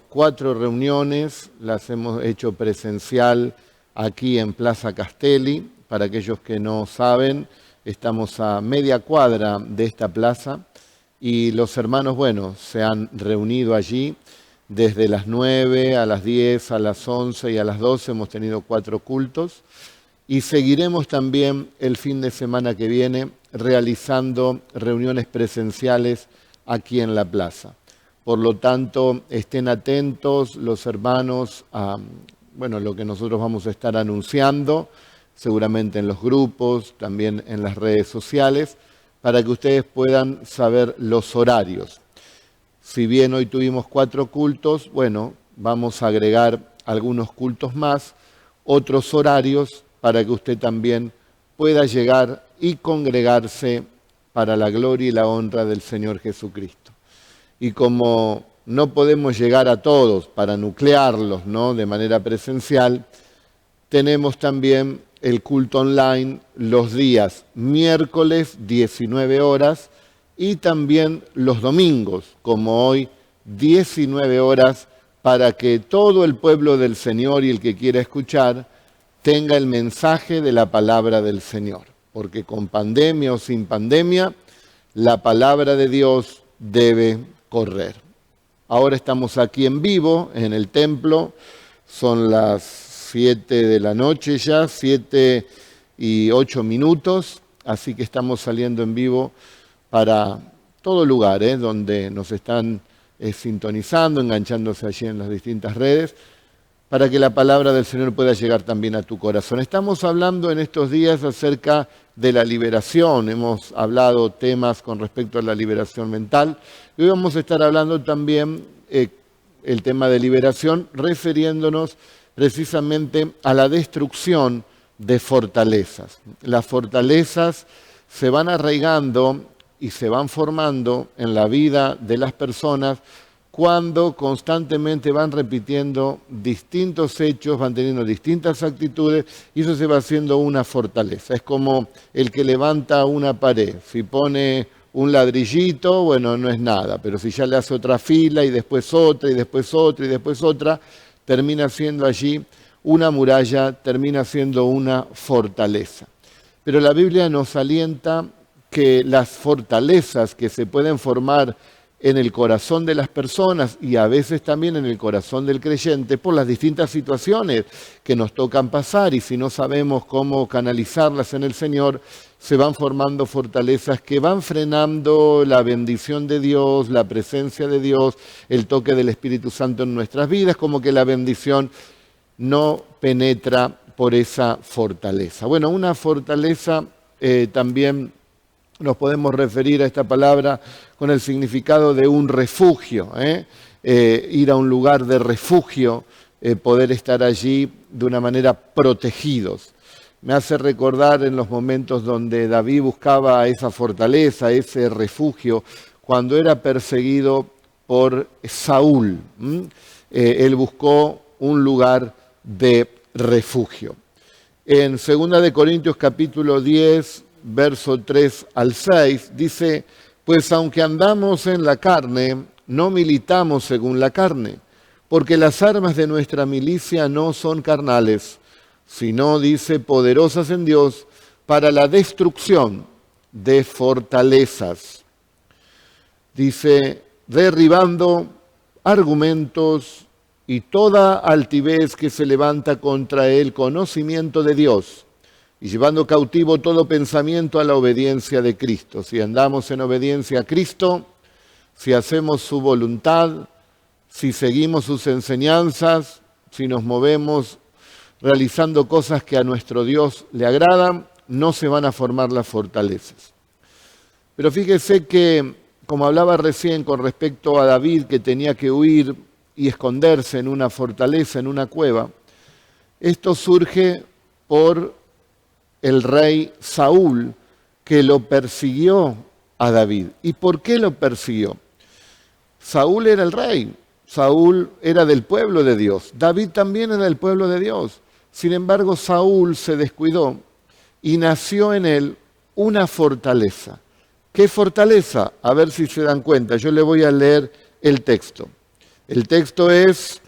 4 reuniones, las hemos hecho presencial aquí en Plaza Castelli. Para aquellos que no saben, estamos a media cuadra de esta plaza y los hermanos, se han reunido allí desde las 9 a las 10, a las 11 y a las 12. Hemos tenido 4 cultos y seguiremos también el fin de semana que viene realizando reuniones presenciales aquí en la plaza. Por lo tanto, estén atentos los hermanos a lo que nosotros vamos a estar anunciando, seguramente en los grupos, también en las redes sociales, para que ustedes puedan saber los horarios. Si bien hoy tuvimos 4 cultos, vamos a agregar algunos cultos más, otros horarios, para que usted también pueda llegar y congregarse para la gloria y la honra del Señor Jesucristo. Y como no podemos llegar a todos para nuclearlos, de manera presencial, tenemos también el culto online los días miércoles 19 horas y también los domingos, como hoy, 19 horas, para que todo el pueblo del Señor y el que quiera escuchar tenga el mensaje de la palabra del Señor. Porque con pandemia o sin pandemia, la palabra de Dios debe correr. Ahora estamos aquí en vivo, en el templo, son las 7 de la noche ya, 7 y 8 minutos, así que estamos saliendo en vivo para todo lugar, donde nos están sintonizando, enganchándose allí en las distintas redes, para que la palabra del Señor pueda llegar también a tu corazón. Estamos hablando en estos días acerca de la liberación, hemos hablado temas con respecto a la liberación mental, y hoy vamos a estar hablando también el tema de liberación, refiriéndonos precisamente a la destrucción de fortalezas. Las fortalezas se van arraigando y se van formando en la vida de las personas cuando constantemente van repitiendo distintos hechos, van teniendo distintas actitudes y eso se va haciendo una fortaleza. Es como el que levanta una pared. Si pone un ladrillito, no es nada, pero si ya le hace otra fila y después otra y después otra y después otra, termina siendo allí una muralla, termina siendo una fortaleza. Pero la Biblia nos alienta que las fortalezas que se pueden formar en el corazón de las personas y a veces también en el corazón del creyente por las distintas situaciones que nos tocan pasar y si no sabemos cómo canalizarlas en el Señor, se van formando fortalezas que van frenando la bendición de Dios, la presencia de Dios, el toque del Espíritu Santo en nuestras vidas, como que la bendición no penetra por esa fortaleza. Una fortaleza también nos podemos referir a esta palabra con el significado de un refugio, ir a un lugar de refugio, poder estar allí de una manera protegidos. Me hace recordar en los momentos donde David buscaba esa fortaleza, ese refugio, cuando era perseguido por Saúl. Él buscó un lugar de refugio. En 2 de Corintios capítulo 10, verso 3 al 6, dice, pues aunque andamos en la carne, no militamos según la carne, porque las armas de nuestra milicia no son carnales, sino, dice, poderosas en Dios para la destrucción de fortalezas. Dice, derribando argumentos y toda altivez que se levanta contra el conocimiento de Dios, y llevando cautivo todo pensamiento a la obediencia de Cristo. Si andamos en obediencia a Cristo, si hacemos su voluntad, si seguimos sus enseñanzas, si nos movemos realizando cosas que a nuestro Dios le agradan, no se van a formar las fortalezas. Pero fíjese que, como hablaba recién con respecto a David, que tenía que huir y esconderse en una fortaleza, en una cueva, esto surge por el rey Saúl, que lo persiguió a David. ¿Y por qué lo persiguió? Saúl era el rey, Saúl era del pueblo de Dios, David también era del pueblo de Dios. Sin embargo, Saúl se descuidó y nació en él una fortaleza. ¿Qué fortaleza? A ver si se dan cuenta, yo le voy a leer el texto. El texto es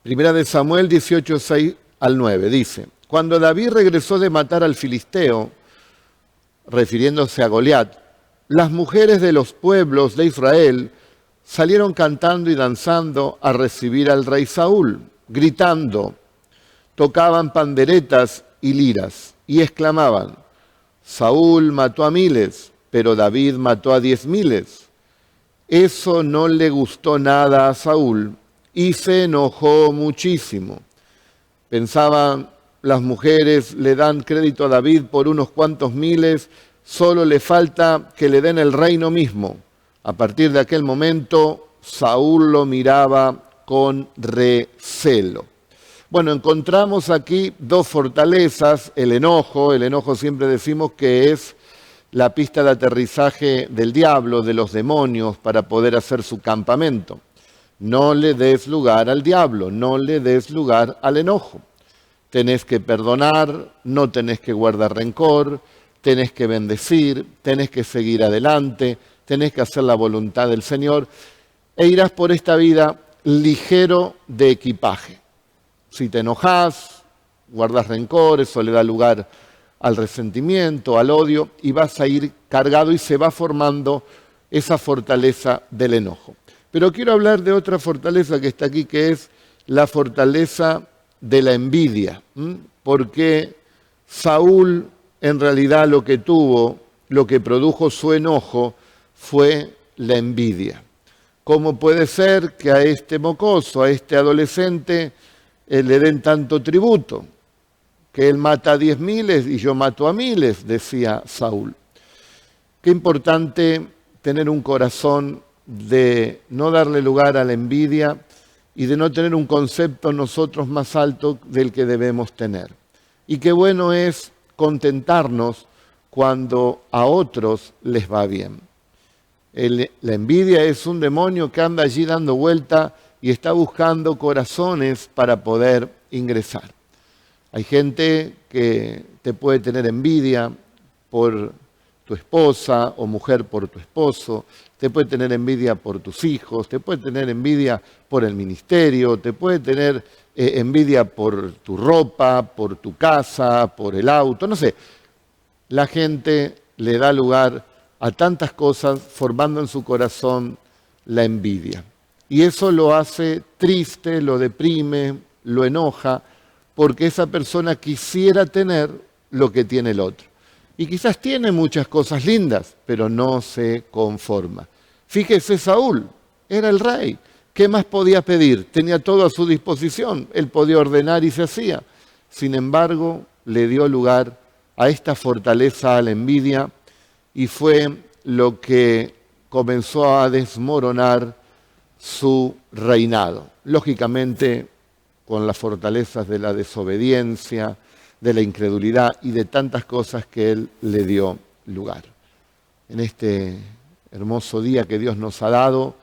1 de Samuel 18, 6 al 9. Dice, cuando David regresó de matar al filisteo, refiriéndose a Goliat, las mujeres de los pueblos de Israel salieron cantando y danzando a recibir al rey Saúl, gritando, tocaban panderetas y liras y exclamaban, Saúl mató a miles, pero David mató a 10,000. Eso no le gustó nada a Saúl y se enojó muchísimo. Pensaban, las mujeres le dan crédito a David por unos cuantos miles, solo le falta que le den el reino mismo. A partir de aquel momento, Saúl lo miraba con recelo. Bueno, encontramos aquí dos fortalezas, el enojo siempre decimos que es la pista de aterrizaje del diablo, de los demonios, para poder hacer su campamento. No le des lugar al diablo, no le des lugar al enojo. Tenés que perdonar, no tenés que guardar rencor, tenés que bendecir, tenés que seguir adelante, tenés que hacer la voluntad del Señor e irás por esta vida ligero de equipaje. Si te enojás, guardas rencor, eso le da lugar al resentimiento, al odio y vas a ir cargado y se va formando esa fortaleza del enojo. Pero quiero hablar de otra fortaleza que está aquí, que es la fortaleza de la envidia, porque Saúl en realidad lo que tuvo, lo que produjo su enojo fue la envidia. ¿Cómo puede ser que a este mocoso, a este adolescente, le den tanto tributo? Que él mata a 10,000 y yo mato a miles, decía Saúl. Qué importante tener un corazón de no darle lugar a la envidia y de no tener un concepto nosotros más alto del que debemos tener. Y qué bueno es contentarnos cuando a otros les va bien. La envidia es un demonio que anda allí dando vuelta y está buscando corazones para poder ingresar. Hay gente que te puede tener envidia por tu esposa o mujer por tu esposo, te puede tener envidia por tus hijos, te puede tener envidia por el ministerio, te puede tener envidia por tu ropa, por tu casa, por el auto, no sé. La gente le da lugar a tantas cosas formando en su corazón la envidia. Y eso lo hace triste, lo deprime, lo enoja, porque esa persona quisiera tener lo que tiene el otro. Y quizás tiene muchas cosas lindas, pero no se conforma. Fíjese, Saúl era el rey. ¿Qué más podía pedir? Tenía todo a su disposición. Él podía ordenar y se hacía. Sin embargo, le dio lugar a esta fortaleza, a la envidia, y fue lo que comenzó a desmoronar su reinado. Lógicamente, con las fortalezas de la desobediencia, de la incredulidad y de tantas cosas que él le dio lugar. En este hermoso día que Dios nos ha dado,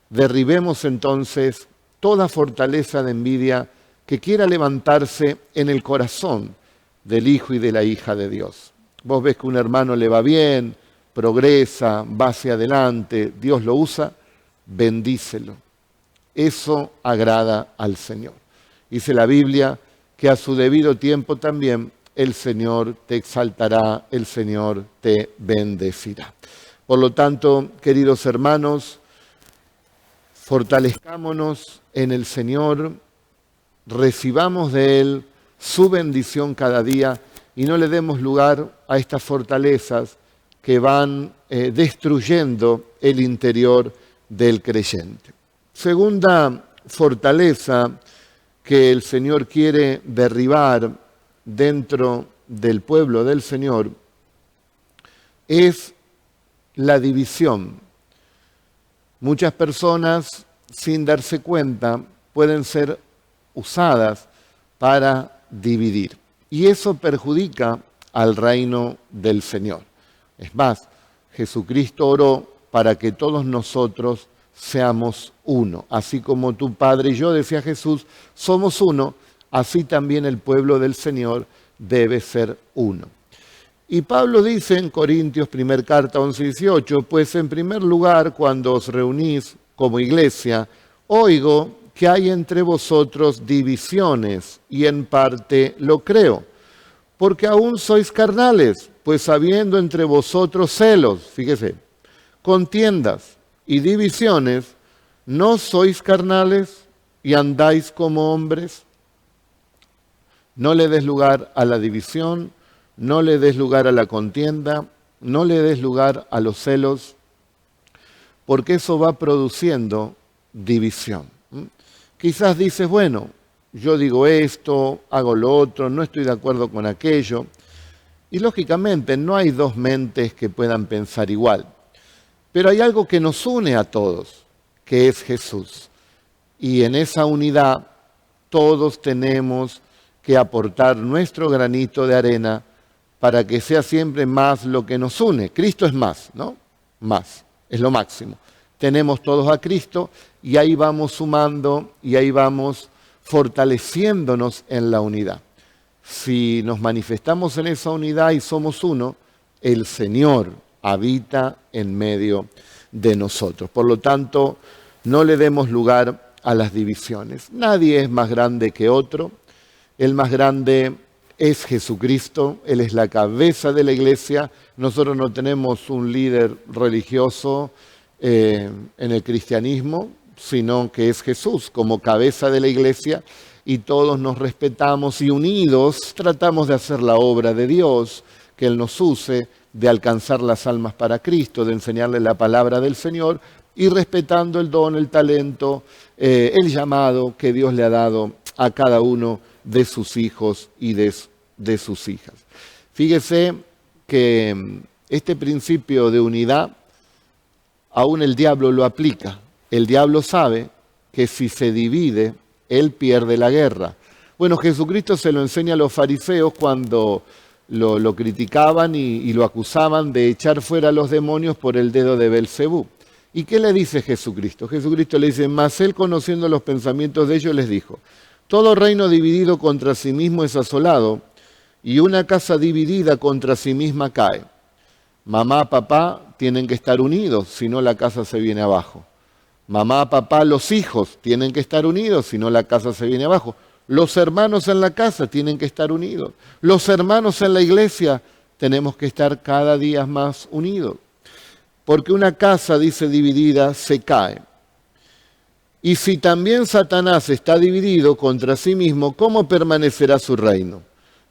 derribemos entonces toda fortaleza de envidia que quiera levantarse en el corazón del hijo y de la hija de Dios. Vos ves que un hermano le va bien, progresa, va hacia adelante, Dios lo usa, bendícelo. Eso agrada al Señor. Dice la Biblia que a su debido tiempo también el Señor te exaltará, el Señor te bendecirá. Por lo tanto, queridos hermanos, fortalezcámonos en el Señor, recibamos de Él su bendición cada día y no le demos lugar a estas fortalezas que van destruyendo el interior del creyente. Segunda fortaleza que el Señor quiere derribar dentro del pueblo del Señor es la división. Muchas personas, sin darse cuenta, pueden ser usadas para dividir. Y eso perjudica al reino del Señor. Es más, Jesucristo oró para que todos nosotros seamos uno. Así como tu Padre y yo, decía Jesús, somos uno, así también el pueblo del Señor debe ser uno. Y Pablo dice en Corintios, 1 carta 11:18, pues en primer lugar, cuando os reunís, como iglesia, oigo que hay entre vosotros divisiones, y en parte lo creo, porque aún sois carnales, pues habiendo entre vosotros celos, fíjese, contiendas y divisiones, ¿no sois carnales y andáis como hombres? No le des lugar a la división, no le des lugar a la contienda, no le des lugar a los celos, porque eso va produciendo división. Quizás dices, bueno, yo digo esto, hago lo otro, no estoy de acuerdo con aquello. Y lógicamente no hay dos mentes que puedan pensar igual. Pero hay algo que nos une a todos, que es Jesús. Y en esa unidad todos tenemos que aportar nuestro granito de arena para que sea siempre más lo que nos une. Cristo es más, ¿no? Más, es lo máximo. Tenemos todos a Cristo y ahí vamos sumando y ahí vamos fortaleciéndonos en la unidad. Si nos manifestamos en esa unidad y somos uno, el Señor habita en medio de nosotros. Por lo tanto, no le demos lugar a las divisiones. Nadie es más grande que otro. El más grande es Jesucristo. Él es la cabeza de la iglesia. Nosotros no tenemos un líder religioso en el cristianismo, sino que es Jesús como cabeza de la iglesia, y todos nos respetamos y unidos tratamos de hacer la obra de Dios, que Él nos use, de alcanzar las almas para Cristo, de enseñarle la palabra del Señor, y respetando el don, el talento, el llamado que Dios le ha dado a cada uno de sus hijos y de sus hijas. Fíjese que este principio de unidad, aún el diablo lo aplica. El diablo sabe que si se divide, él pierde la guerra. Bueno, Jesucristo se lo enseña a los fariseos cuando lo criticaban y lo acusaban de echar fuera a los demonios por el dedo de Belcebú. ¿Y qué le dice Jesucristo? Jesucristo le dice, mas él, conociendo los pensamientos de ellos, les dijo, todo reino dividido contra sí mismo es asolado, y una casa dividida contra sí misma cae. Mamá, papá tienen que estar unidos, si no la casa se viene abajo. Mamá, papá, los hijos tienen que estar unidos, si no la casa se viene abajo. Los hermanos en la casa tienen que estar unidos. Los hermanos en la iglesia tenemos que estar cada día más unidos. Porque una casa, dice, dividida, se cae. Y si también Satanás está dividido contra sí mismo, ¿cómo permanecerá su reino?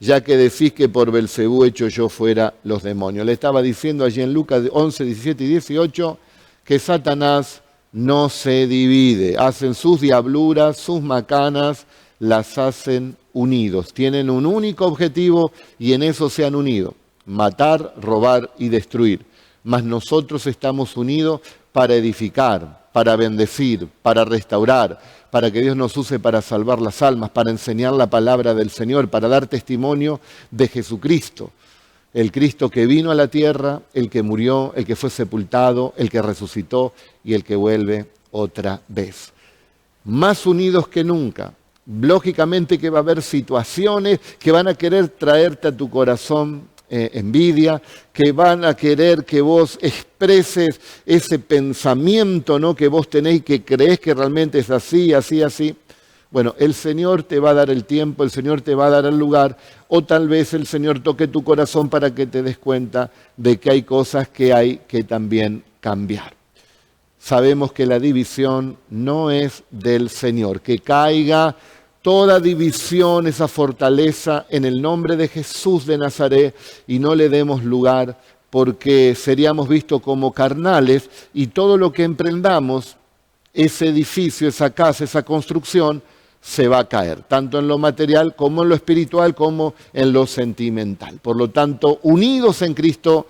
Ya que decís que por Belcebú echo yo fuera los demonios. Le estaba diciendo allí en Lucas 11, 17 y 18 que Satanás no se divide. Hacen sus diabluras, sus macanas, las hacen unidos. Tienen un único objetivo y en eso se han unido. Matar, robar y destruir. Mas nosotros estamos unidos para edificar, para bendecir, para restaurar, para que Dios nos use para salvar las almas, para enseñar la palabra del Señor, para dar testimonio de Jesucristo. El Cristo que vino a la tierra, el que murió, el que fue sepultado, el que resucitó y el que vuelve otra vez. Más unidos que nunca. Lógicamente que va a haber situaciones que van a querer traerte a tu corazón envidia, que van a querer que vos expreses ese pensamiento, ¿no?, que vos tenéis, que creés que realmente es así, así, así. Bueno, el Señor te va a dar el tiempo, el Señor te va a dar el lugar, o tal vez el Señor toque tu corazón para que te des cuenta de que hay cosas que hay que también cambiar. Sabemos que la división no es del Señor, que caiga toda división, esa fortaleza, en el nombre de Jesús de Nazaret, y no le demos lugar, porque seríamos vistos como carnales, y todo lo que emprendamos, ese edificio, esa casa, esa construcción, se va a caer, tanto en lo material como en lo espiritual, como en lo sentimental. Por lo tanto, unidos en Cristo,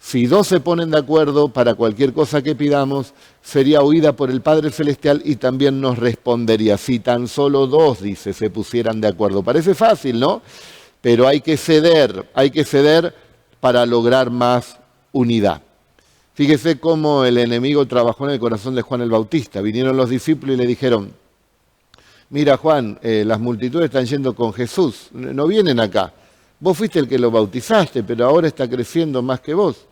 si dos se ponen de acuerdo para cualquier cosa que pidamos, sería oída por el Padre Celestial y también nos respondería. Si tan solo dos, dice, se pusieran de acuerdo. Parece fácil, ¿no? Pero hay que ceder para lograr más unidad. Fíjese cómo el enemigo trabajó en el corazón de Juan el Bautista. Vinieron los discípulos y le dijeron, mira Juan, las multitudes están yendo con Jesús, no vienen acá. Vos fuiste el que lo bautizaste, pero ahora está creciendo más que vos.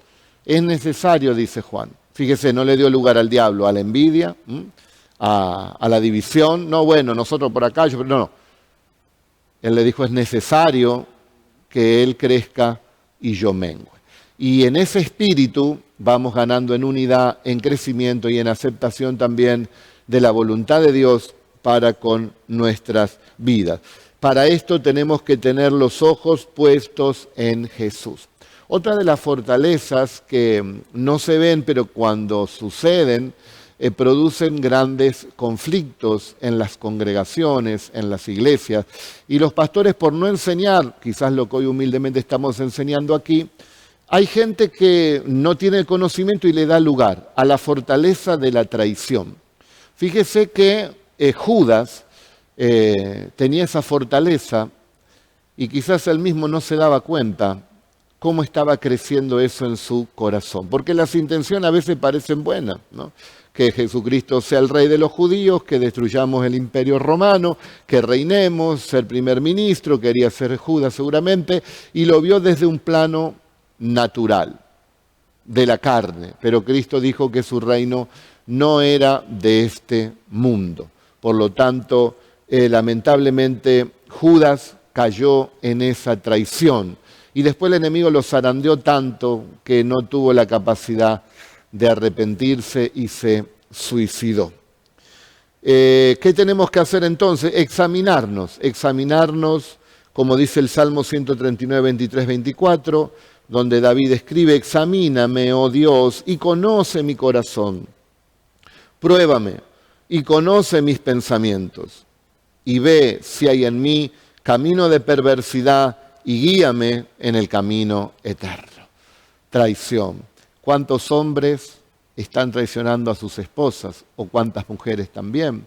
Es necesario, dice Juan, Fíjese, no le dio lugar al diablo, a la envidia, a la división. No, bueno, nosotros por acá, no. Él le dijo, es necesario que él crezca y yo mengue. Y en ese espíritu vamos ganando en unidad, en crecimiento y en aceptación también de la voluntad de Dios para con nuestras vidas. Para esto tenemos que tener los ojos puestos en Jesús. Otra de las fortalezas que no se ven, pero cuando suceden, producen grandes conflictos en las congregaciones, en las iglesias. Y los pastores, por no enseñar, quizás lo que hoy humildemente estamos enseñando aquí, hay gente que no tiene el conocimiento y le da lugar a la fortaleza de la traición. Fíjese que Judas tenía esa fortaleza y quizás él mismo no se daba cuenta cómo estaba creciendo eso en su corazón. Porque las intenciones a veces parecen buenas, ¿no? Que Jesucristo sea el rey de los judíos, que destruyamos el imperio romano, que reinemos, ser primer ministro, quería ser Judas seguramente, y lo vio desde un plano natural, de la carne. Pero Cristo dijo que su reino no era de este mundo. Por lo tanto, lamentablemente, Judas cayó en esa traición. Y después el enemigo lo zarandeó tanto que no tuvo la capacidad de arrepentirse y se suicidó. ¿Qué tenemos que hacer entonces? Examinarnos, como dice el Salmo 139, 23, 24, donde David escribe, examíname, oh Dios, y conoce mi corazón. Pruébame y conoce mis pensamientos. Y ve si hay en mí camino de perversidad y guíame en el camino eterno. Traición. ¿Cuántos hombres están traicionando a sus esposas? ¿O cuántas mujeres también?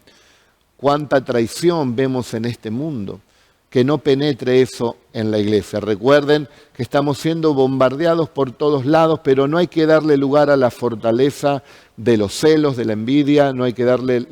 ¿Cuánta traición vemos en este mundo? Que no penetre eso en la iglesia. Recuerden que estamos siendo bombardeados por todos lados, pero no hay que darle lugar a la fortaleza de los celos, de la envidia, no hay que darle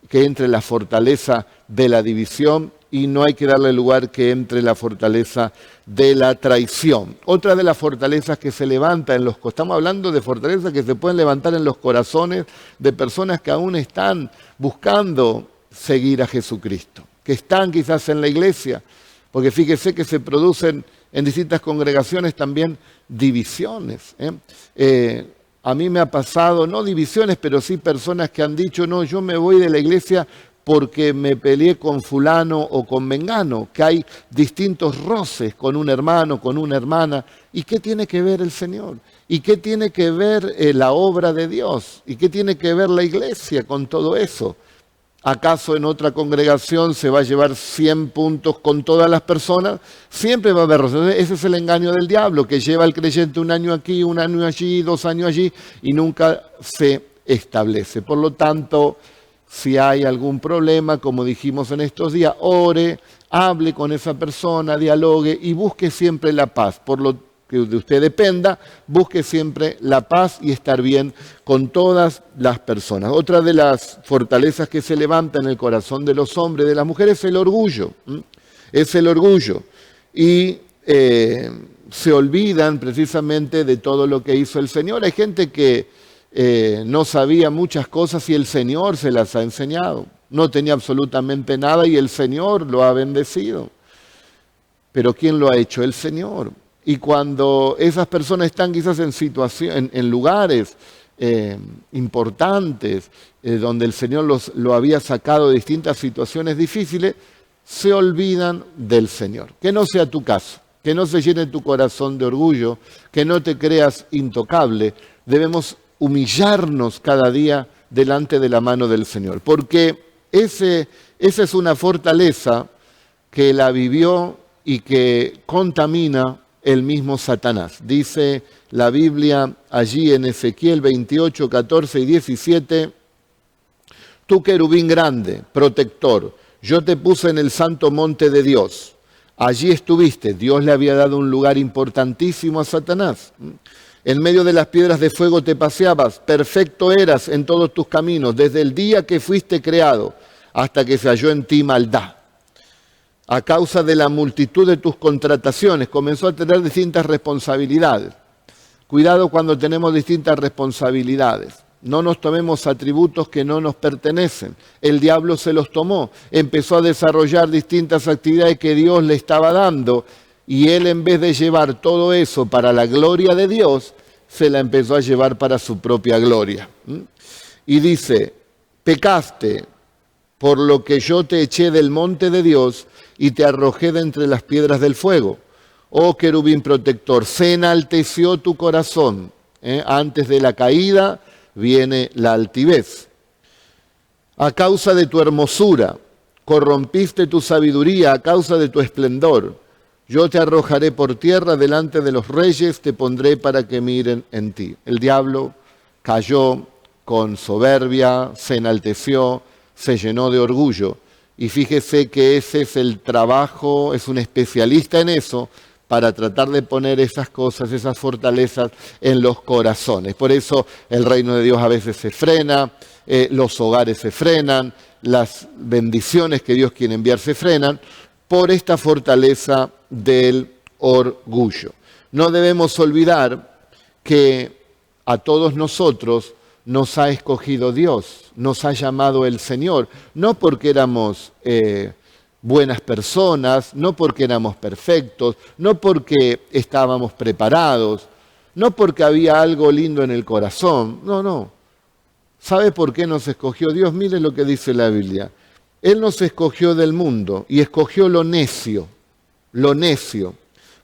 que entre la fortaleza de la división y no hay que darle lugar que entre la fortaleza de la traición. Otra de las fortalezas que se levanta estamos hablando de fortalezas que se pueden levantar en los corazones de personas que aún están buscando seguir a Jesucristo, que están quizás en la iglesia, porque fíjese que se producen en distintas congregaciones también divisiones. A mí me ha pasado, no divisiones, pero sí personas que han dicho, no, yo me voy de la iglesia porque me peleé con fulano o con mengano, que hay distintos roces con un hermano, con una hermana. ¿Y qué tiene que ver el Señor? ¿Y qué tiene que ver la obra de Dios? ¿Y qué tiene que ver la iglesia con todo eso? ¿Acaso en otra congregación se va a llevar 100 puntos con todas las personas? Siempre va a haber roces. Ese es el engaño del diablo, que lleva al creyente un año aquí, un año allí, 2 años allí, y nunca se establece. Por lo tanto, si hay algún problema, como dijimos en estos días, ore, hable con esa persona, dialogue y busque siempre la paz. Por lo que de usted dependa, busque siempre la paz y estar bien con todas las personas. Otra de las fortalezas que se levanta en el corazón de los hombres y de las mujeres es el orgullo. Es el orgullo. Y se olvidan precisamente de todo lo que hizo el Señor. Hay gente que no sabía muchas cosas y el Señor se las ha enseñado. No tenía absolutamente nada y el Señor lo ha bendecido. Pero ¿quién lo ha hecho? El Señor. Y cuando esas personas están quizás en lugares importantes, donde el Señor lo había sacado de distintas situaciones difíciles, se olvidan del Señor. Que no sea tu caso, que no se llene tu corazón de orgullo, que no te creas intocable. Debemos humillarnos cada día delante de la mano del Señor, porque esa es una fortaleza que la vivió y que contamina el mismo Satanás. Dice la Biblia allí en Ezequiel 28, 14 y 17, tú querubín grande, protector, yo te puse en el santo monte de Dios. Allí estuviste. Dios le había dado un lugar importantísimo a Satanás. En medio de las piedras de fuego te paseabas, perfecto eras en todos tus caminos, desde el día que fuiste creado hasta que se halló en ti maldad. A causa de la multitud de tus contrataciones, comenzó a tener distintas responsabilidades. Cuidado cuando tenemos distintas responsabilidades. No nos tomemos atributos que no nos pertenecen. El diablo se los tomó, empezó a desarrollar distintas actividades que Dios le estaba dando y él, en vez de llevar todo eso para la gloria de Dios, se la empezó a llevar para su propia gloria. Y dice, pecaste por lo que yo te eché del monte de Dios y te arrojé de entre las piedras del fuego. Oh querubín protector, se enalteció tu corazón. Antes de la caída viene la altivez. A causa de tu hermosura, corrompiste tu sabiduría a causa de tu esplendor. Yo te arrojaré por tierra delante de los reyes, te pondré para que miren en ti. El diablo cayó con soberbia, se enalteció, se llenó de orgullo. Y fíjese que ese es el trabajo, es un especialista en eso, para tratar de poner esas cosas, esas fortalezas en los corazones. Por eso el reino de Dios a veces se frena, los hogares se frenan, las bendiciones que Dios quiere enviar se frenan, por esta fortaleza del orgullo. No debemos olvidar que a todos nosotros nos ha escogido Dios, nos ha llamado el Señor, no porque éramos buenas personas, no porque éramos perfectos, no porque estábamos preparados, no porque había algo lindo en el corazón, no. ¿Sabe por qué nos escogió Dios? Mire lo que dice la Biblia. Él nos escogió del mundo y escogió lo necio,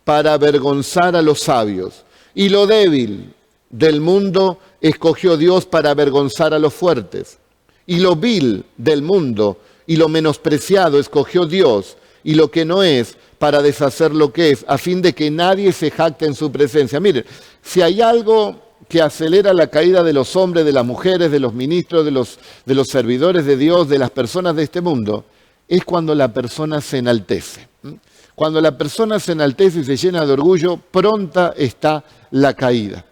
para avergonzar a los sabios. Y lo débil del mundo escogió Dios para avergonzar a los fuertes. Y lo vil del mundo y lo menospreciado escogió Dios, y lo que no es, para deshacer lo que es, a fin de que nadie se jacte en su presencia. Miren, si hay algo que acelera la caída de los hombres, de las mujeres, de los ministros, de los servidores de Dios, de las personas de este mundo, es cuando la persona se enaltece. Cuando la persona se enaltece y se llena de orgullo, pronta está la caída.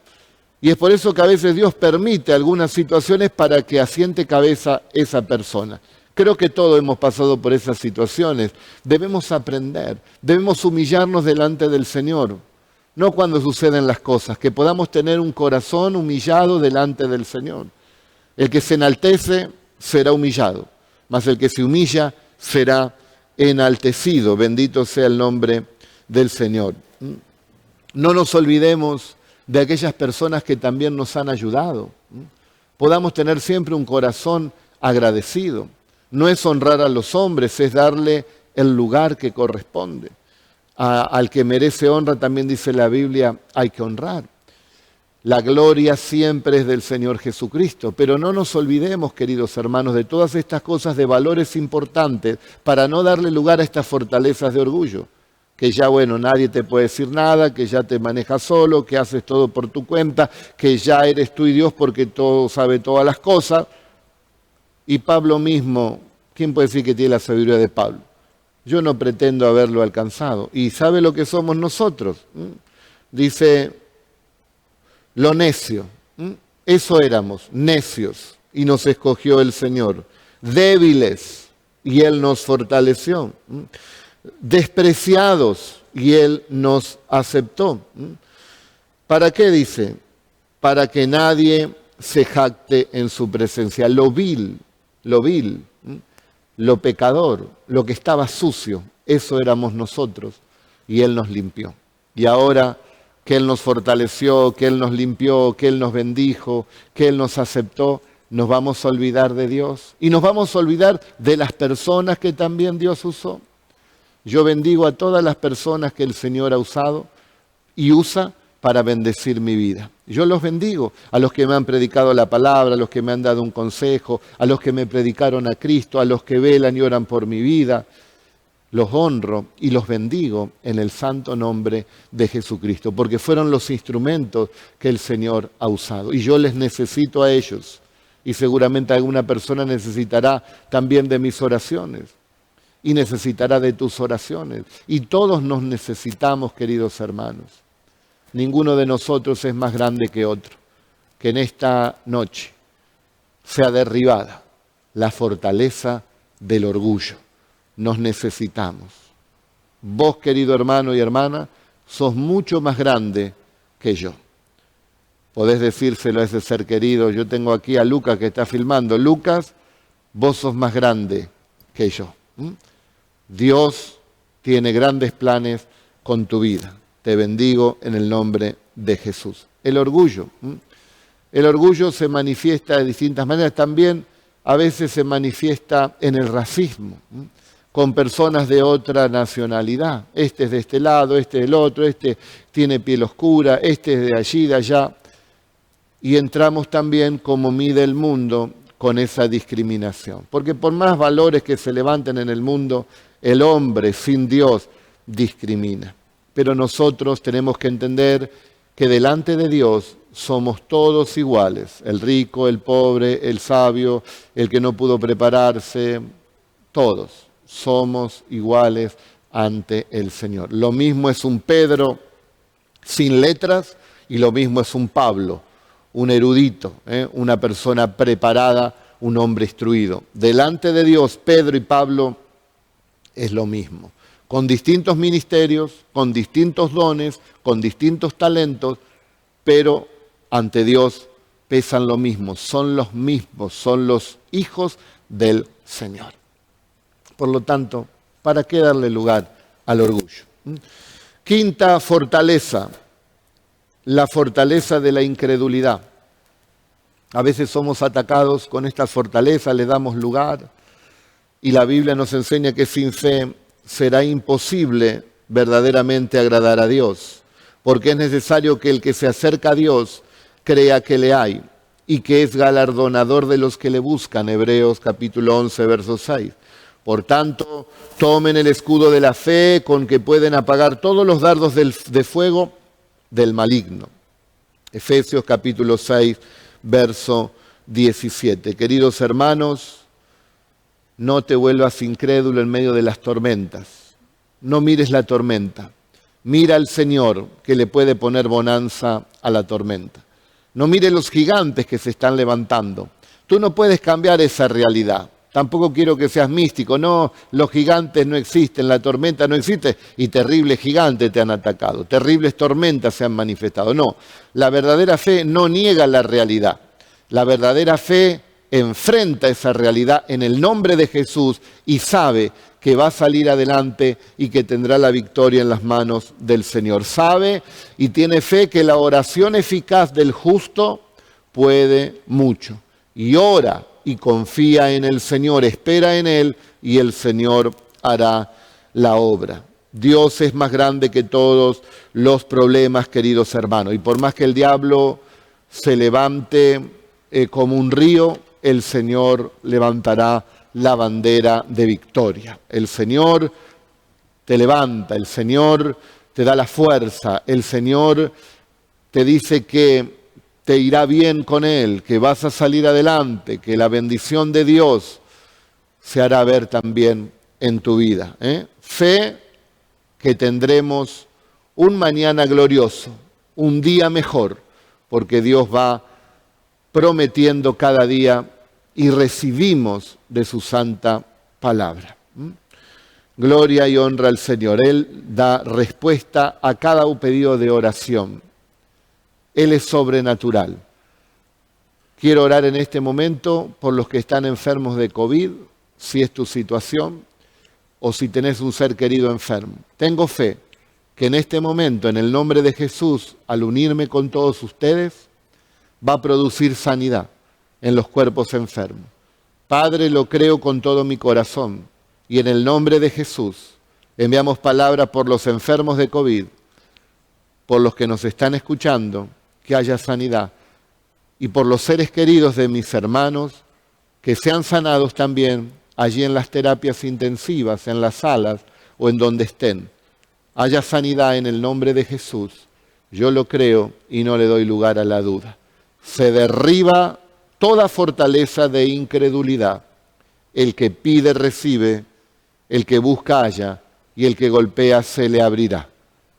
Y es por eso que a veces Dios permite algunas situaciones para que asiente cabeza esa persona. Creo que todos hemos pasado por esas situaciones. Debemos aprender, debemos humillarnos delante del Señor. No cuando suceden las cosas, que podamos tener un corazón humillado delante del Señor. El que se enaltece será humillado, mas el que se humilla será enaltecido. Bendito sea el nombre del Señor. No nos olvidemos de aquellas personas que también nos han ayudado. Podamos tener siempre un corazón agradecido. No es honrar a los hombres, es darle el lugar que corresponde. Al que merece honra, también dice la Biblia, hay que honrar. La gloria siempre es del Señor Jesucristo, pero no nos olvidemos, queridos hermanos, de todas estas cosas de valores importantes para no darle lugar a estas fortalezas de orgullo. Que ya, nadie te puede decir nada, que ya te manejas solo, que haces todo por tu cuenta, que ya eres tú y Dios porque todo sabe todas las cosas. Y Pablo mismo, ¿quién puede decir que tiene la sabiduría de Pablo? Yo no pretendo haberlo alcanzado. ¿Y sabe lo que somos nosotros? Dice, lo necio. Eso éramos, necios. Y nos escogió el Señor. Débiles, y Él nos fortaleció. Despreciados, y Él nos aceptó. ¿Para qué dice? Para que nadie se jacte en su presencia. Lo vil, lo pecador, lo que estaba sucio, eso éramos nosotros, y Él nos limpió. Y ahora que Él nos fortaleció, que Él nos limpió, que Él nos bendijo, que Él nos aceptó, nos vamos a olvidar de Dios y nos vamos a olvidar de las personas que también Dios usó. Yo bendigo a todas las personas que el Señor ha usado y usa para bendecir mi vida. Yo los bendigo, a los que me han predicado la palabra, a los que me han dado un consejo, a los que me predicaron a Cristo, a los que velan y oran por mi vida. Los honro y los bendigo en el santo nombre de Jesucristo, porque fueron los instrumentos que el Señor ha usado. Y yo les necesito a ellos. Y seguramente alguna persona necesitará también de mis oraciones. Y necesitará de tus oraciones. Y todos nos necesitamos, queridos hermanos. Ninguno de nosotros es más grande que otro. Que en esta noche sea derribada la fortaleza del orgullo. Nos necesitamos. Vos, querido hermano y hermana, sos mucho más grande que yo. podés decírselo a ese ser querido. Yo tengo aquí a Lucas que está filmando. Lucas, vos sos más grande que yo. Dios tiene grandes planes con tu vida. Te bendigo en el nombre de Jesús. El orgullo. El orgullo se manifiesta de distintas maneras. También a veces se manifiesta en el racismo, con personas de otra nacionalidad. Este es de este lado, este del otro, este tiene piel oscura, este es de allí, de allá. Y entramos también, como mide el mundo, con esa discriminación. Porque por más valores que se levanten en el mundo, el hombre sin Dios discrimina. Pero nosotros tenemos que entender que delante de Dios somos todos iguales. El rico, el pobre, el sabio, el que no pudo prepararse, todos somos iguales ante el Señor. Lo mismo es un Pedro sin letras y lo mismo es un Pablo, un erudito, una persona preparada, un hombre instruido. Delante de Dios, Pedro y Pablo es lo mismo, con distintos ministerios, con distintos dones, con distintos talentos, pero ante Dios pesan lo mismo, son los mismos, son los hijos del Señor. Por lo tanto, ¿para qué darle lugar al orgullo? Quinta fortaleza, la fortaleza de la incredulidad. A veces somos atacados con esta fortaleza, le damos lugar, y la Biblia nos enseña que sin fe será imposible verdaderamente agradar a Dios, porque es necesario que el que se acerca a Dios crea que le hay y que es galardonador de los que le buscan. Hebreos capítulo 11, verso 6. Por tanto, tomen el escudo de la fe con que pueden apagar todos los dardos de fuego del maligno. Efesios capítulo 6, verso 17. Queridos hermanos, no te vuelvas incrédulo en medio de las tormentas. No mires la tormenta. Mira al Señor que le puede poner bonanza a la tormenta. No mires los gigantes que se están levantando. Tú no puedes cambiar esa realidad. Tampoco quiero que seas místico. No, los gigantes no existen, la tormenta no existe y terribles gigantes te han atacado. Terribles tormentas se han manifestado. No, la verdadera fe no niega la realidad. La verdadera fe enfrenta esa realidad en el nombre de Jesús y sabe que va a salir adelante y que tendrá la victoria en las manos del Señor. Sabe y tiene fe que la oración eficaz del justo puede mucho. Y ora y confía en el Señor, espera en Él y el Señor hará la obra. Dios es más grande que todos los problemas, queridos hermanos. Y por más que el diablo se levante como un río, el Señor levantará la bandera de victoria. El Señor te levanta, el Señor te da la fuerza, el Señor te dice que te irá bien con Él, que vas a salir adelante, que la bendición de Dios se hará ver también en tu vida. Fe que tendremos un mañana glorioso, un día mejor, porque Dios va prometiendo cada día y recibimos de su santa palabra. Gloria y honra al Señor. Él da respuesta a cada pedido de oración. Él es sobrenatural. Quiero orar en este momento por los que están enfermos de COVID, si es tu situación, o si tenés un ser querido enfermo. Tengo fe que en este momento, en el nombre de Jesús, al unirme con todos ustedes, va a producir sanidad en los cuerpos enfermos. Padre, lo creo con todo mi corazón y en el nombre de Jesús enviamos palabras por los enfermos de COVID, por los que nos están escuchando, que haya sanidad, y por los seres queridos de mis hermanos, que sean sanados también allí en las terapias intensivas, en las salas o en donde estén. Haya sanidad en el nombre de Jesús. Yo lo creo y no le doy lugar a la duda. Se derriba toda fortaleza de incredulidad. El que pide recibe, el que busca halla y el que golpea se le abrirá.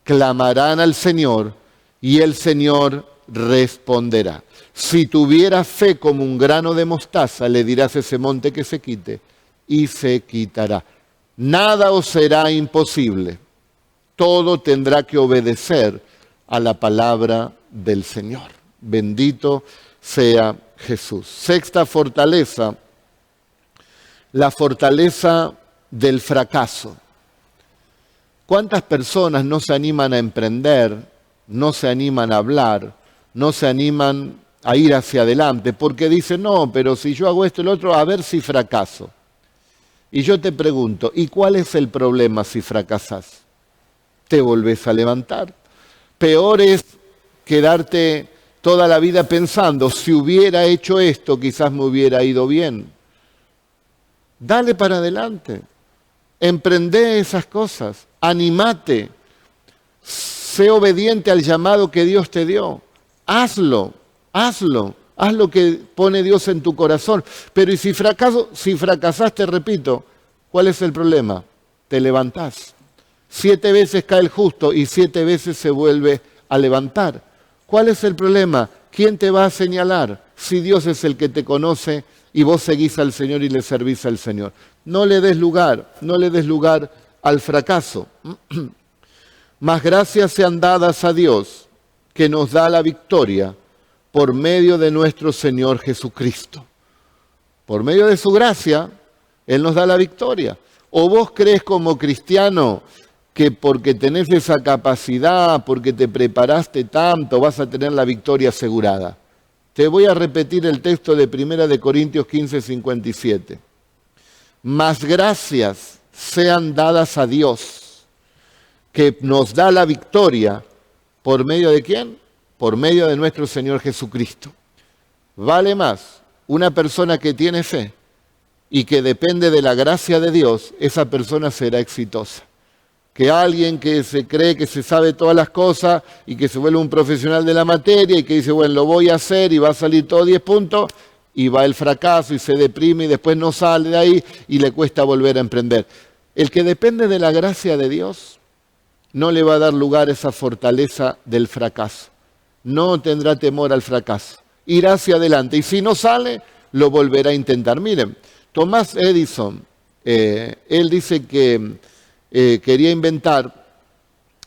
Clamarán al Señor y el Señor responderá. Si tuvieras fe como un grano de mostaza, le dirás a ese monte que se quite y se quitará. Nada os será imposible. Todo tendrá que obedecer a la palabra del Señor. Bendito sea Jesús. Sexta fortaleza, la fortaleza del fracaso. ¿Cuántas personas no se animan a emprender, no se animan a hablar, no se animan a ir hacia adelante? Porque dicen, no, pero si yo hago esto y lo otro, a ver si fracaso. Y yo te pregunto, ¿y cuál es el problema si fracasás? Te volvés a levantar. Peor es quedarte toda la vida pensando, si hubiera hecho esto, quizás me hubiera ido bien. Dale para adelante. Emprende esas cosas. Animate. Sé obediente al llamado que Dios te dio. Hazlo. Haz lo que pone Dios en tu corazón. Pero ¿y si fracasás, te repito, cuál es el problema? Te levantás. 7 veces cae el justo y 7 veces se vuelve a levantar. ¿Cuál es el problema? ¿Quién te va a señalar? Si Dios es el que te conoce y vos seguís al Señor y le servís al Señor. No le des lugar al fracaso. Mas gracias sean dadas a Dios, que nos da la victoria por medio de nuestro Señor Jesucristo. Por medio de su gracia, Él nos da la victoria. ¿O vos crees como cristiano que porque tenés esa capacidad, porque te preparaste tanto, vas a tener la victoria asegurada? Te voy a repetir el texto de 1 Corintios 15, 57. Mas gracias sean dadas a Dios, que nos da la victoria, ¿por medio de quién? Por medio de nuestro Señor Jesucristo. Vale más una persona que tiene fe y que depende de la gracia de Dios, esa persona será exitosa. Que alguien que se cree que se sabe todas las cosas y que se vuelve un profesional de la materia y que dice, bueno, lo voy a hacer y va a salir todo 10 puntos, y va el fracaso y se deprime y después no sale de ahí y le cuesta volver a emprender. El que depende de la gracia de Dios no le va a dar lugar a esa fortaleza del fracaso. No tendrá temor al fracaso. Irá hacia adelante y si no sale, lo volverá a intentar. Miren, Thomas Edison, él dice que quería inventar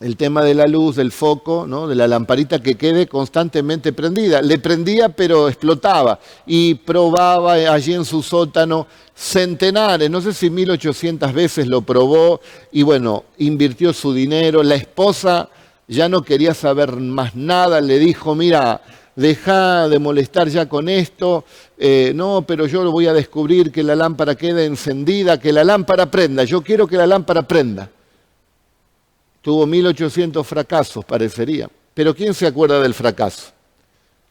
el tema de la luz, del foco, ¿no? De la lamparita que quede constantemente prendida. Le prendía pero explotaba y probaba allí en su sótano centenares, no sé si 1800 veces lo probó y bueno, invirtió su dinero. La esposa ya no quería saber más nada, le dijo, mira, deja de molestar ya con esto, no, pero yo lo voy a descubrir, que la lámpara quede encendida, que la lámpara prenda, yo quiero que la lámpara prenda. Tuvo 1800 fracasos, parecería. Pero ¿quién se acuerda del fracaso?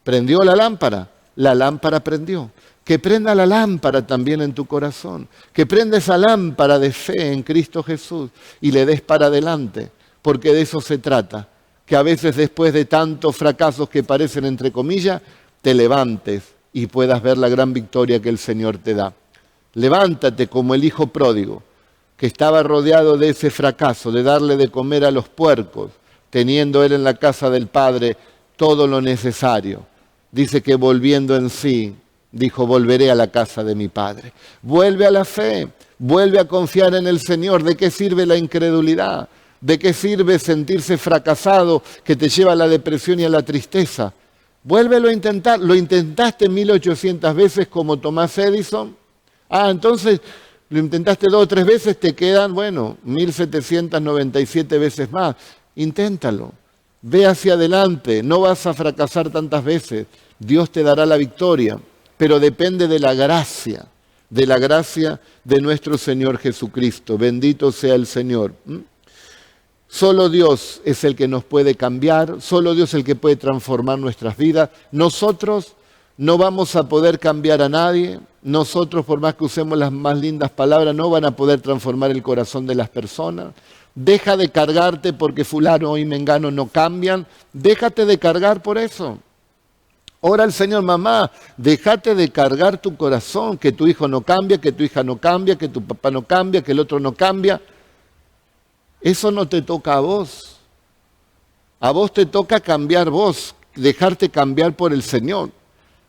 ¿Prendió la lámpara prendió. Que prenda la lámpara también en tu corazón. Que prenda esa lámpara de fe en Cristo Jesús y le des para adelante, porque de eso se trata. Que a veces después de tantos fracasos que parecen entre comillas, te levantes y puedas ver la gran victoria que el Señor te da. Levántate como el hijo pródigo, que estaba rodeado de ese fracaso, de darle de comer a los puercos, teniendo él en la casa del Padre todo lo necesario. Dice que volviendo en sí, dijo, volveré a la casa de mi Padre. Vuelve a la fe, vuelve a confiar en el Señor. ¿De qué sirve la incredulidad? ¿De qué sirve sentirse fracasado que te lleva a la depresión y a la tristeza? Vuélvelo a intentar. ¿Lo intentaste 1800 veces como Thomas Edison? Entonces lo intentaste 2 o 3 veces, te quedan, 1797 veces más. Inténtalo. Ve hacia adelante. No vas a fracasar tantas veces. Dios te dará la victoria. Pero depende de la gracia de nuestro Señor Jesucristo. Bendito sea el Señor. Solo Dios es el que nos puede cambiar. Solo Dios es el que puede transformar nuestras vidas. Nosotros no vamos a poder cambiar a nadie. Nosotros, por más que usemos las más lindas palabras, no van a poder transformar el corazón de las personas. Deja de cargarte porque fulano y mengano no cambian. Déjate de cargar por eso. Ora al Señor, mamá, déjate de cargar tu corazón, que tu hijo no cambia, que tu hija no cambia, que tu papá no cambia, que el otro no cambia. Eso no te toca a vos. A vos te toca cambiar vos, dejarte cambiar por el Señor.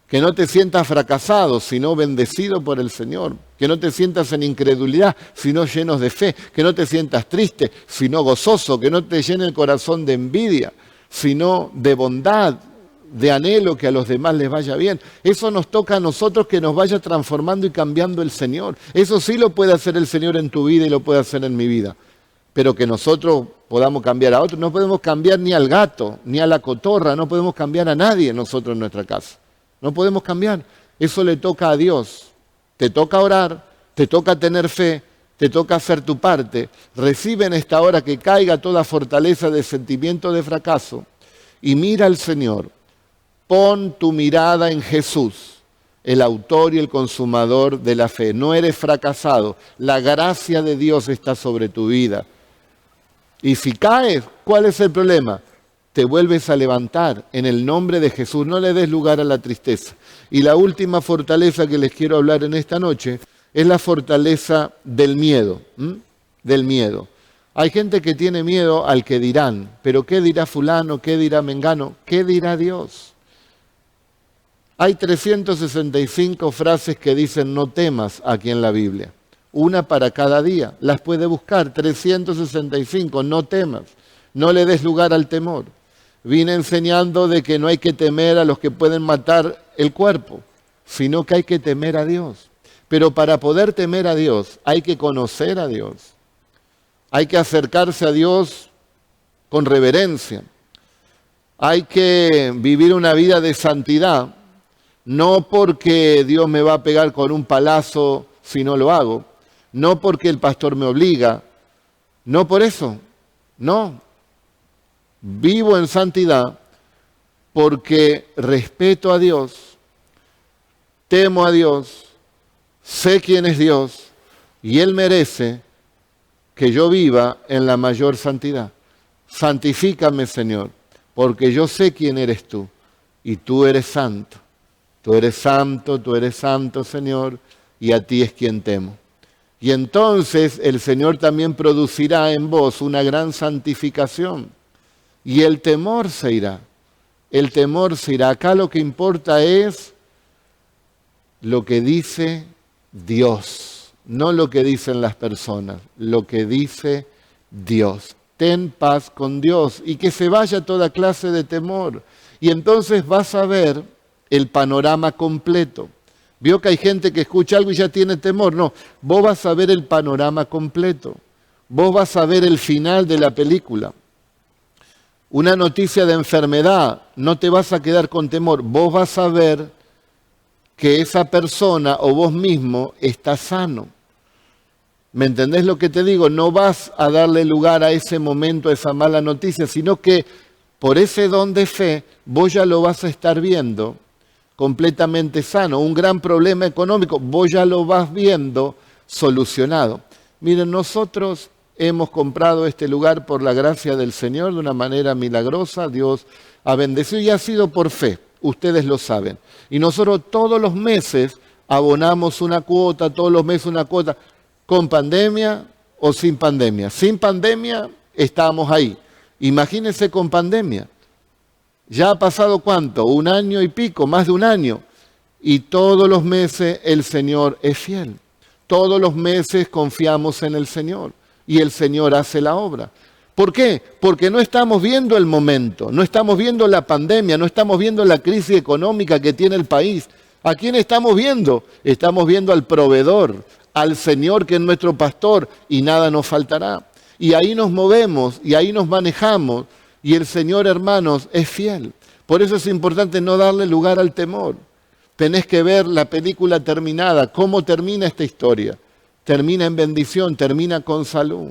Que no te sientas fracasado, sino bendecido por el Señor. Que no te sientas en incredulidad, sino llenos de fe. Que no te sientas triste, sino gozoso. Que no te llene el corazón de envidia, sino de bondad. de anhelo que a los demás les vaya bien. Eso nos toca a nosotros, que nos vaya transformando y cambiando el Señor. Eso sí lo puede hacer el Señor en tu vida y lo puede hacer en mi vida. Pero que nosotros podamos cambiar a otros, no podemos cambiar ni al gato, ni a la cotorra, no podemos cambiar a nadie nosotros en nuestra casa. No podemos cambiar. Eso le toca a Dios. Te toca orar, te toca tener fe, te toca hacer tu parte. Recibe en esta hora que caiga toda fortaleza de sentimiento de fracaso y mira al Señor. Pon tu mirada en Jesús, el autor y el consumador de la fe. No eres fracasado. La gracia de Dios está sobre tu vida. Y si caes, ¿cuál es el problema? Te vuelves a levantar en el nombre de Jesús. No le des lugar a la tristeza. Y la última fortaleza que les quiero hablar en esta noche es la fortaleza del miedo. Del miedo. Hay gente que tiene miedo al que dirán. Pero ¿qué dirá fulano? ¿Qué dirá mengano? ¿Qué dirá Dios? Hay 365 frases que dicen no temas aquí en la Biblia. Una para cada día. Las puede buscar. 365. No temas. No le des lugar al temor. Vine enseñando de que no hay que temer a los que pueden matar el cuerpo, sino que hay que temer a Dios. Pero para poder temer a Dios hay que conocer a Dios. Hay que acercarse a Dios con reverencia. Hay que vivir una vida de santidad, no porque Dios me va a pegar con un palazo si no lo hago, no porque el pastor me obliga, no por eso, no. Vivo en santidad porque respeto a Dios, temo a Dios, sé quién es Dios y Él merece que yo viva en la mayor santidad. Santifícame, Señor, porque yo sé quién eres tú y tú eres santo. Tú eres santo, Señor, y a ti es quien temo. Y entonces el Señor también producirá en vos una gran santificación. Y el temor se irá. El temor se irá. Acá lo que importa es lo que dice Dios, no lo que dicen las personas, lo que dice Dios. Ten paz con Dios y que se vaya toda clase de temor. Y entonces vas a ver el panorama completo. Vio que hay gente que escucha algo y ya tiene temor. No, vos vas a ver el panorama completo. Vos vas a ver el final de la película. Una noticia de enfermedad, no te vas a quedar con temor. Vos vas a ver que esa persona o vos mismo está sano. ¿Me entendés lo que te digo? No vas a darle lugar a ese momento, a esa mala noticia, sino que por ese don de fe vos ya lo vas a estar viendo completamente sano. Un gran problema económico, vos ya lo vas viendo solucionado. Miren, nosotros hemos comprado este lugar por la gracia del Señor de una manera milagrosa. Dios ha bendecido y ha sido por fe. Ustedes lo saben. Y nosotros todos los meses abonamos una cuota, todos los meses una cuota, con pandemia o sin pandemia. Sin pandemia estábamos ahí. Imagínense con pandemia. Ya ha pasado ¿cuánto? 1 año y pico, más de 1 año. Y todos los meses el Señor es fiel. Todos los meses confiamos en el Señor. Y el Señor hace la obra. ¿Por qué? Porque no estamos viendo el momento, no estamos viendo la pandemia, no estamos viendo la crisis económica que tiene el país. ¿A quién estamos viendo? Estamos viendo al proveedor, al Señor que es nuestro pastor y nada nos faltará. Y ahí nos movemos y ahí nos manejamos y el Señor, hermanos, es fiel. Por eso es importante no darle lugar al temor. Tenés que ver la película terminada, cómo termina esta historia. Termina en bendición, termina con salud,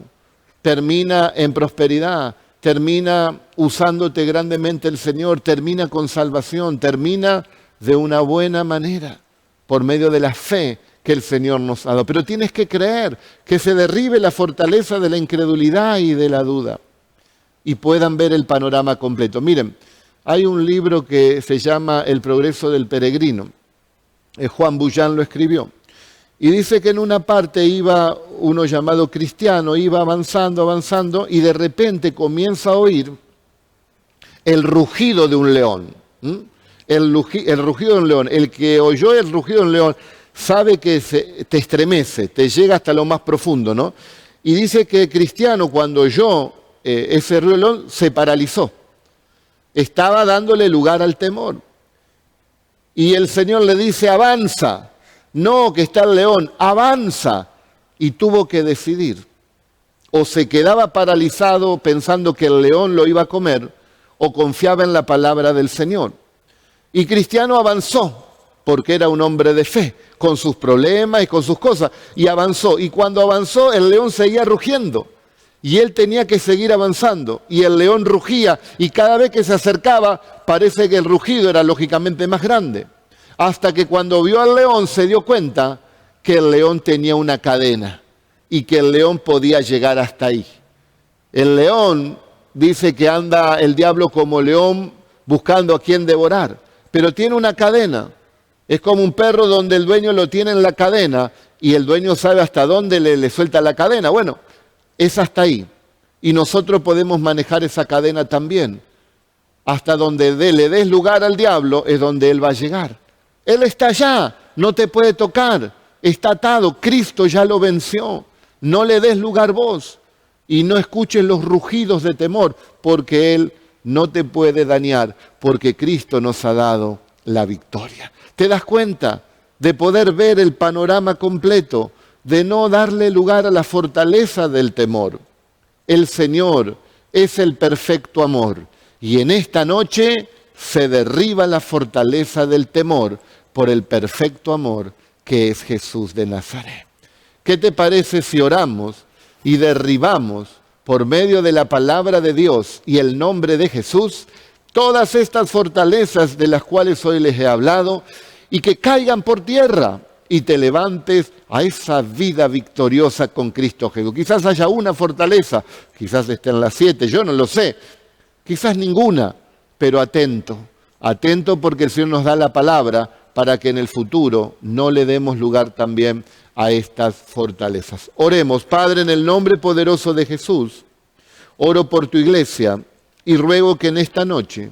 termina en prosperidad, termina usándote grandemente el Señor, termina con salvación, termina de una buena manera, por medio de la fe que el Señor nos ha dado. Pero tienes que creer, que se derribe la fortaleza de la incredulidad y de la duda, y puedan ver el panorama completo. Miren, hay un libro que se llama El progreso del peregrino. Juan Bullán lo escribió. Y dice que en una parte iba uno llamado Cristiano, iba avanzando, y de repente comienza a oír el rugido de un león. El rugido de un león. El que oyó el rugido de un león sabe que te estremece, te llega hasta lo más profundo, ¿no? Y dice que Cristiano, cuando oyó ese ruido del león, se paralizó. Estaba dándole lugar al temor. Y el Señor le dice, avanza. No, que está el león, avanza. Y tuvo que decidir. O se quedaba paralizado pensando que el león lo iba a comer, o confiaba en la palabra del Señor. Y Cristiano avanzó, porque era un hombre de fe, con sus problemas y con sus cosas. Y avanzó. Y cuando avanzó, el león seguía rugiendo. Y él tenía que seguir avanzando. Y el león rugía. Y cada vez que se acercaba, parece que el rugido era lógicamente más grande. Hasta que cuando vio al león, se dio cuenta que el león tenía una cadena. Y que el león podía llegar hasta ahí. El león dice que anda el diablo como león buscando a quien devorar. Pero tiene una cadena. Es como un perro donde el dueño lo tiene en la cadena y el dueño sabe hasta dónde le suelta la cadena. Bueno, es hasta ahí. Y nosotros podemos manejar esa cadena también. Hasta donde le des lugar al diablo es donde él va a llegar. Él está allá, no te puede tocar, está atado. Cristo ya lo venció. No le des lugar vos y no escuches los rugidos de temor, porque él no te puede dañar, porque Cristo nos ha dado la victoria. ¿Te das cuenta de poder ver el panorama completo, de no darle lugar a la fortaleza del temor? El Señor es el perfecto amor y en esta noche se derriba la fortaleza del temor por el perfecto amor que es Jesús de Nazaret. ¿Qué te parece si oramos y derribamos por medio de la palabra de Dios y el nombre de Jesús todas estas fortalezas de las cuales hoy les he hablado y que caigan por tierra y te levantes a esa vida victoriosa con Cristo Jesús? Quizás haya una fortaleza, quizás estén las 7, yo no lo sé, quizás ninguna, pero atento, atento porque el Señor nos da la palabra para que en el futuro no le demos lugar también a estas fortalezas. Oremos. Padre, en el nombre poderoso de Jesús, oro por tu iglesia y ruego que en esta noche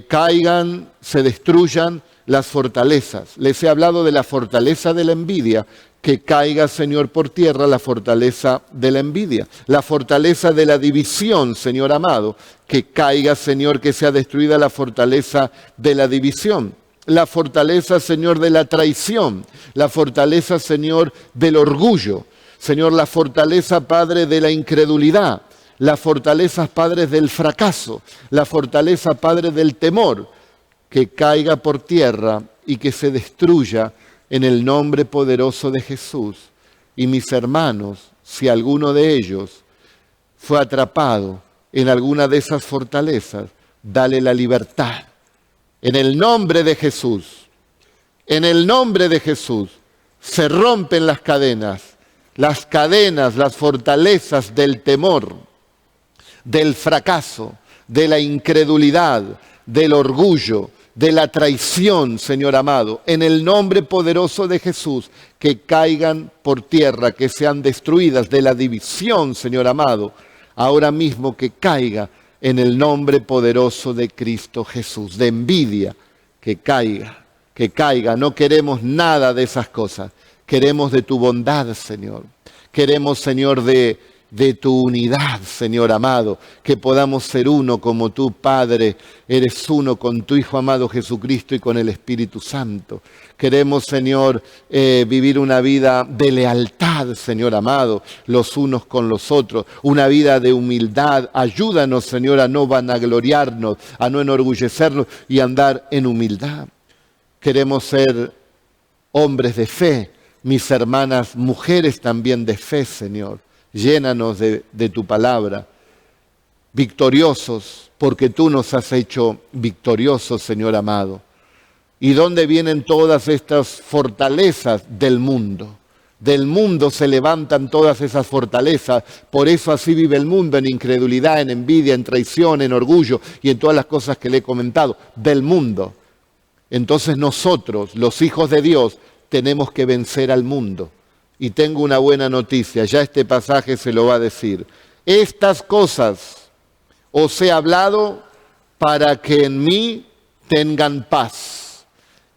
caigan, se destruyan las fortalezas. Les he hablado de la fortaleza de la envidia, que caiga, Señor, por tierra la fortaleza de la envidia. La fortaleza de la división, Señor amado, que caiga, Señor, que sea destruida la fortaleza de la división. La fortaleza, Señor, de la traición. La fortaleza, Señor, del orgullo. Señor, la fortaleza, Padre, de la incredulidad. La fortaleza, Padre, del fracaso. La fortaleza, Padre, del temor. Que caiga por tierra y que se destruya en el nombre poderoso de Jesús. Y mis hermanos, si alguno de ellos fue atrapado en alguna de esas fortalezas, dale la libertad. En el nombre de Jesús, en el nombre de Jesús, se rompen las cadenas, las fortalezas del temor, del fracaso, de la incredulidad, del orgullo, de la traición, Señor amado. En el nombre poderoso de Jesús, que caigan por tierra, que sean destruidas, de la división, Señor amado. Ahora mismo que caiga en el nombre poderoso de Cristo Jesús, de envidia, que caiga. No queremos nada de esas cosas. Queremos de tu bondad, Señor. Queremos, Señor, de tu unidad, Señor amado, que podamos ser uno como tú, Padre, eres uno con tu Hijo amado Jesucristo y con el Espíritu Santo. Queremos, Señor, vivir una vida de lealtad, Señor amado, los unos con los otros, una vida de humildad. Ayúdanos, Señor, a no vanagloriarnos, a no enorgullecernos y andar en humildad. Queremos ser hombres de fe, mis hermanas, mujeres también de fe, Señor. Llénanos de tu palabra, victoriosos, porque tú nos has hecho victoriosos, Señor amado. ¿Y dónde vienen todas estas fortalezas del mundo? Del mundo se levantan todas esas fortalezas, por eso así vive el mundo, en incredulidad, en envidia, en traición, en orgullo y en todas las cosas que le he comentado, del mundo. Entonces nosotros, los hijos de Dios, tenemos que vencer al mundo. Y tengo una buena noticia, ya este pasaje se lo va a decir. Estas cosas os he hablado para que en mí tengan paz.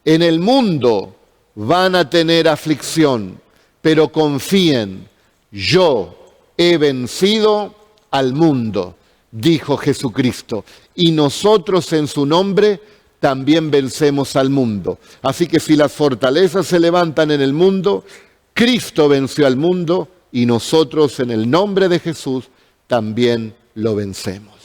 En el mundo van a tener aflicción, pero confíen, yo he vencido al mundo. dijo Jesucristo, y nosotros en su nombre también vencemos al mundo. Así que si las fortalezas se levantan en el mundo, Cristo venció al mundo y nosotros en el nombre de Jesús también lo vencemos.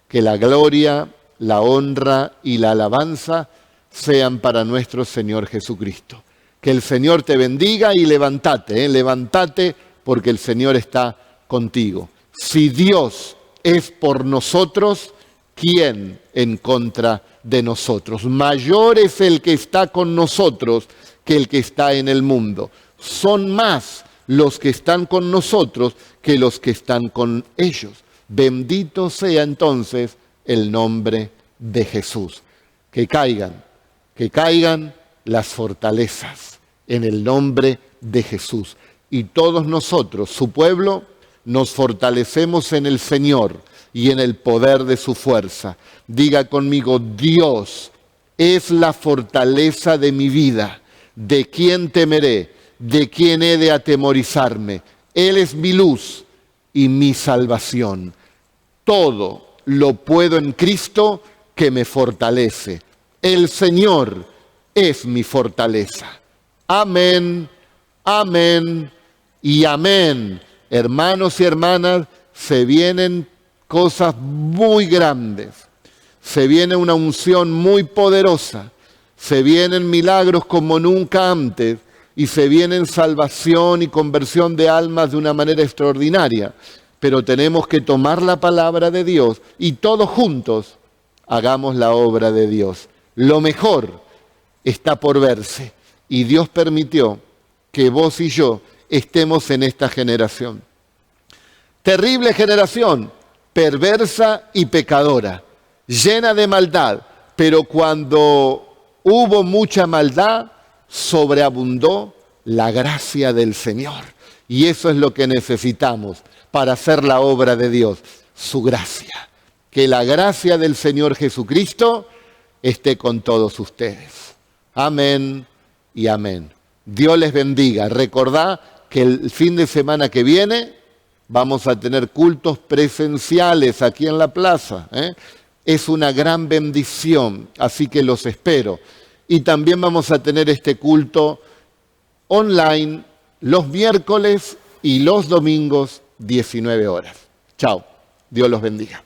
Que la gloria, la honra y la alabanza sean para nuestro Señor Jesucristo. Que el Señor te bendiga y levántate, levántate porque el Señor está contigo. Si Dios es por nosotros, ¿quién en contra de nosotros? Mayor es el que está con nosotros que el que está en el mundo. Son más los que están con nosotros que los que están con ellos. Bendito sea entonces el nombre de Jesús. Que caigan las fortalezas en el nombre de Jesús. Y todos nosotros, su pueblo, nos fortalecemos en el Señor y en el poder de su fuerza. Diga conmigo, Dios es la fortaleza de mi vida. ¿De quién temeré? ¿De quién he de atemorizarme? Él es mi luz y mi salvación. Todo lo puedo en Cristo que me fortalece. El Señor es mi fortaleza. Amén, amén y amén. Hermanos y hermanas, se vienen cosas muy grandes. Se viene una unción muy poderosa. Se vienen milagros como nunca antes. Y se vienen salvación y conversión de almas de una manera extraordinaria. Pero tenemos que tomar la palabra de Dios y todos juntos hagamos la obra de Dios. Lo mejor está por verse. Y Dios permitió que vos y yo estemos en esta generación. Terrible generación, perversa y pecadora, llena de maldad. Pero cuando hubo mucha maldad, sobreabundó la gracia del Señor. Y eso es lo que necesitamos para hacer la obra de Dios, su gracia. Que la gracia del Señor Jesucristo esté con todos ustedes. Amén y amén. Dios les bendiga. Recordá que el fin de semana que viene vamos a tener cultos presenciales aquí en la plaza. Es una gran bendición, así que los espero. Y también vamos a tener este culto online los miércoles y los domingos, 19 horas. Chao. Dios los bendiga.